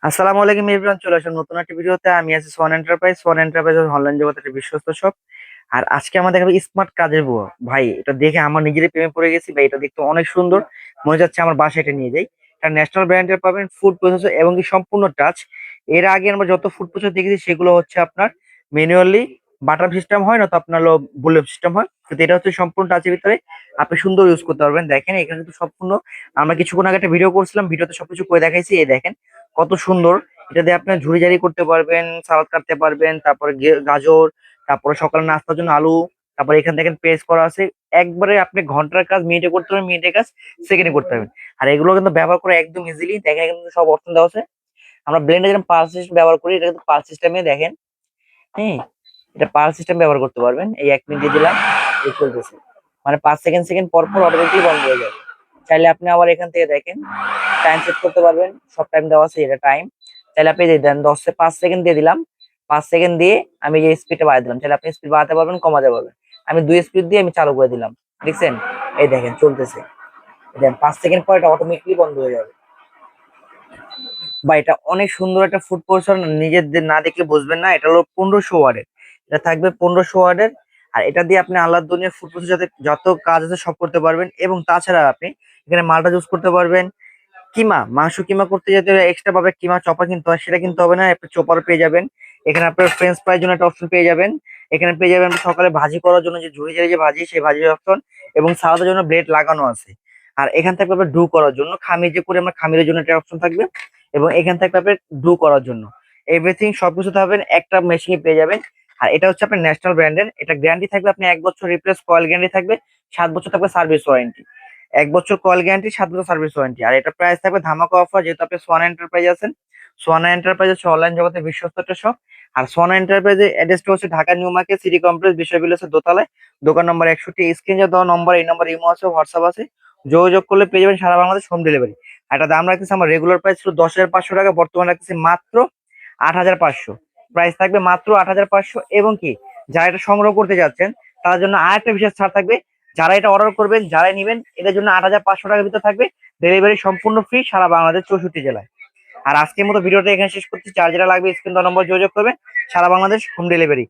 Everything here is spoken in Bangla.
আসসালামু আলাইকুম এভরিওয়ান, চলে আসুন নতুন একটা ভিডিওতে। আমি আছি সোয়ান এন্টারপ্রাইজ অনলাইন জগতের একটা বিশ্বস্ত শপ। আর আজকে আমাদের দেখাবো স্মার্ট কাজের বুয়া। ভাই, এটা দেখে আমার নিজেরই প্রেমে পড়ে গেছি ভাই। এটা দেখতে অনেক সুন্দর, মনে যাচ্ছে আমার বাসায় এটা নিয়ে যাই। এটা ন্যাশনাল ব্র্যান্ডের পাবেন, ফুড প্রসেসর এবং কি সম্পূর্ণ টাচ। এর আগে আমরা যত ফুড প্রসেসর দেখেছি সেগুলো হচ্ছে আপনার ম্যানুয়ালি বাটার সিস্টেম হয়, না তো আপনার হলো বুলেট সিস্টেম হয়। কিন্তু এটা হচ্ছে সম্পূর্ণ টাচের ভিতরে, আপনি সুন্দর ইউজ করতে পারবেন। দেখেন এখানে কিন্তু সম্পূর্ণ, আমরা কিছুক্ষণ আগে একটা ভিডিও করছিলাম, ভিডিওতে সবকিছু করে দেখাইছি। এই দেখেন কত সুন্দর। এটা দিয়ে আপনার ঝুড়ি ঝাড়ি করতে পারবেন, সালাদ কাটতে পারবেন, তারপরে গাজর, তারপরে সকালে নাস্তার জন্য আলু। তারপরে এখান থেকে পেস্ট করা আছে। একবারে আপনি ঘন্টার কাজ মিনিটে করতে পারবেন, মিনিটের কাজ সেকেন্ডে করতে পারবেন। আর এগুলো কিন্তু ব্যবহার করে একদম ইজিলি। দেখেন কিন্তু সব অপশন দেওয়া আছে। আমরা ব্লেন্ডে যেরকম পাল সিস্টেম ব্যবহার করি, এটা কিন্তু পাল সিস্টেমে দেখেন। হ্যাঁ, এটা পাল সিস্টেম ব্যবহার করতে পারবেন। এই 1 মিনিট দিয়ে দিলাম, এই চলতেছে। মানে 5 সেকেন্ড সেকেন্ড পর পর অটোমেটিকলি বন্ধ হয়ে যাবে। চাইলে আপনি আবার এখান থেকে দেখেন টাইম সেট করতে পারবেন। সব টাইম দেওয়া আছে, এটা টাইম। চাইলে আপনি দিয়ে দেন 5 সেকেন্ড দিয়ে দিলাম। 5 সেকেন্ড দিয়ে আমি যে স্পিডটা বাড়াই দিলাম। চাইলে আপনি স্পিড বাড়াতে পারবেন, কমাতে পারবেন। আমি 2 স্পিড দিয়ে আমি চালু করে দিলাম। দেখছেন? এই দেখেন চলতেছে। দেন 5 সেকেন্ড পর এটা অটোমেটিকলি বন্ধ হয়ে যাবে। বা এটা অনেক সুন্দর একটা ফুড প্রসেসর, নিজেদের না দেখলে বুঝবেন না। এটা হলো 1500 ওয়াটের। এটা থাকবে 1500 ওয়াটের। আর এটা দিয়ে আপনি আল্লাহ দুনিয়ার ফুড প্রসেসর যত কাজ আছে সব করতে পারবেন। এবং তাছাড়া আপনি এখানে মালটা ইউজ করতে পারবেন। কিমা, মাংস কিমা করতে যেতে এক্সট্রা ভাবে কিমা চপার কিনতে হয়, সেটা কিনতে হবে না, আপনি চপার পেয়ে যাবেন। এখানে আপনার ফ্রেঞ্চ ফ্রাইয়ের জন্য একটা অপশন পেয়ে যাবেন। এখানে পেয়ে যাবেন সকালে ভাজি করার জন্য যে ঝুড়ি ঝাড়ি যে ভাজি, সেই ভাজির অপশন। এবং সালাদের জন্য ব্লেড লাগানো আছে। আর এখান থেকে আপনার ডু করার জন্য খামির যে করে আমরা খামিরের জন্য একটা অপশন থাকবে। এবং এখান থেকে আপনার ডু করার জন্য এভরিথিং সবকিছু থাকবেন একটা মেশিনে পেয়ে যাবেন। আর এটা হচ্ছে আপনার ন্যাশনাল ব্র্যান্ডের। এটা গ্যারান্টি থাকবে আপনি 1 বছর রিপ্লেস কয়েল গ্যারান্টি থাকবে। 7 বছর থাকবে সার্ভিস ওয়ারেন্টি। 1 বছর কয়েল গ্যারান্টি, 7 বছর সার্ভিস ওয়ারেন্টি। আর এটা প্রাইস থাকবে ধামাকা অফার, যেহেতু আপনি সোয়ান এন্টারপ্রাইজ আছেন। সোয়ান এন্টারপ্রাইজ হচ্ছে অনলাইন জগতে বিশ্বস্ত একটা শপ। আর সোয়ান এন্টারপ্রাইজের অ্যাড্রেসটা হচ্ছে Dhaka new market city complex, বিষয় বিলাসের দোতলায়, দোকান নম্বর 61। স্ক্রিনে দেওয়া নম্বর, এই নম্বর ইমো আছে, হোয়াটসঅ্যাপ আছে। যোগাযোগ করলে পেয়ে যাবেন সারা বাংলাদেশ হোম ডেলিভারি। আর এটা দাম রাখতেছি, আমার রেগুলার প্রাইস ছিল 10,500 টাকা, বর্তমানে রাখতেছি মাত্র 8,500। প্রাইস থাকবে মাত্র 8,500। এবং কি, যারা এটা সংগ্রহ করতে যাচ্ছেন তার জন্য আর একটা বিশেষ ছাড় থাকবে। যারা এটা অর্ডার করবেন, যারা নিবেন, এটার জন্য 8,500 টাকার ভিতর থাকবে। ডেলিভারি সম্পূর্ণ ফ্রি সারা বাংলাদেশ 64 জেলায়। আর আজকের মতো ভিডিওটা এখানে শেষ করছি। যার যেটা লাগবে স্ক্রিন নম্বর যোগাযোগ করবেন। সারা বাংলাদেশ হোম ডেলিভারি।